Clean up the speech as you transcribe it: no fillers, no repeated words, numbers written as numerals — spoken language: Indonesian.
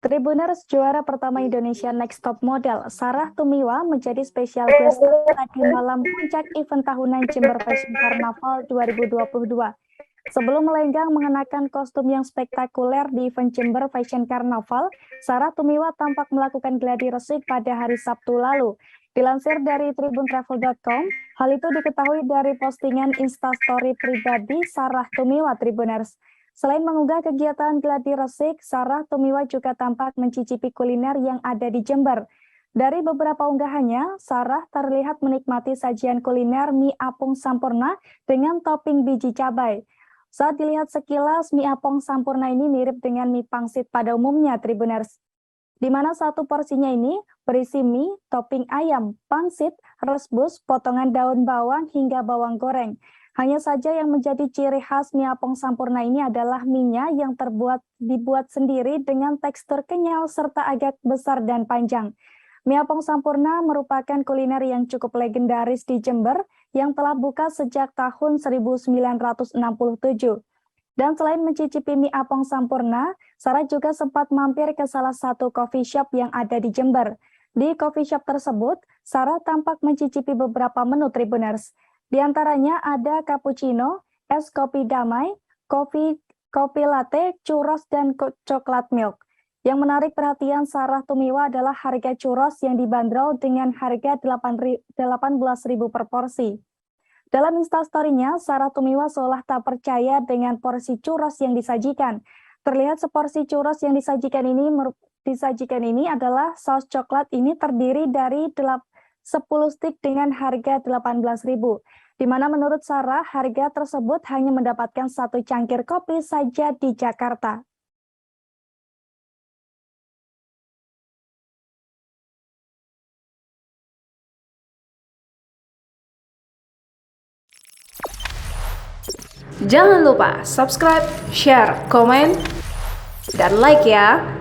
Tribuners juara pertama Indonesia Next Top Model, Sarah Tumiwa menjadi special guest di malam puncak event tahunan Jember Fashion Carnaval 2022. Sebelum melenggang mengenakan kostum yang spektakuler di event Jember Fashion Carnaval, Sarah Tumiwa tampak melakukan gladi resik pada hari Sabtu lalu. Dilansir dari tribuntravel.com, hal itu diketahui dari postingan Instastory pribadi Sarah Tumiwa Tribuners. Selain mengunggah kegiatan gladi resik, Sarah Tumiwa juga tampak mencicipi kuliner yang ada di Jember. Dari beberapa unggahannya, Sarah terlihat menikmati sajian kuliner mie apung sampurna dengan topping biji cabai. Saat dilihat sekilas, mie apung sampurna ini mirip dengan mie pangsit pada umumnya, Tribuners. Di mana satu porsinya ini berisi mie, topping ayam, pangsit, rebus, potongan daun bawang, hingga bawang goreng. Hanya saja yang menjadi ciri khas mie apung sampurna ini adalah mie-nya yang dibuat sendiri dengan tekstur kenyal serta agak besar dan panjang. Mie apung sampurna merupakan kuliner yang cukup legendaris di Jember yang telah buka sejak tahun 1967. Dan selain mencicipi mie apung sampurna, Sarah juga sempat mampir ke salah satu coffee shop yang ada di Jember. Di coffee shop tersebut, Sarah tampak mencicipi beberapa menu Tribuners. Di antaranya ada cappuccino, es kopi damai, kopi latte, churros, dan coklat milk. Yang menarik perhatian Sarah Tumiwa adalah harga churros yang dibanderol dengan harga 18.000 per porsi. Dalam instastory-nya, Sarah Tumiwa seolah tak percaya dengan porsi churros yang disajikan. Terlihat seporsi churros yang disajikan ini adalah saus coklat ini terdiri dari 10 stik dengan harga 18.000, di mana menurut Sarah harga tersebut hanya mendapatkan satu cangkir kopi saja di Jakarta. Jangan lupa subscribe, share, komen, dan like ya!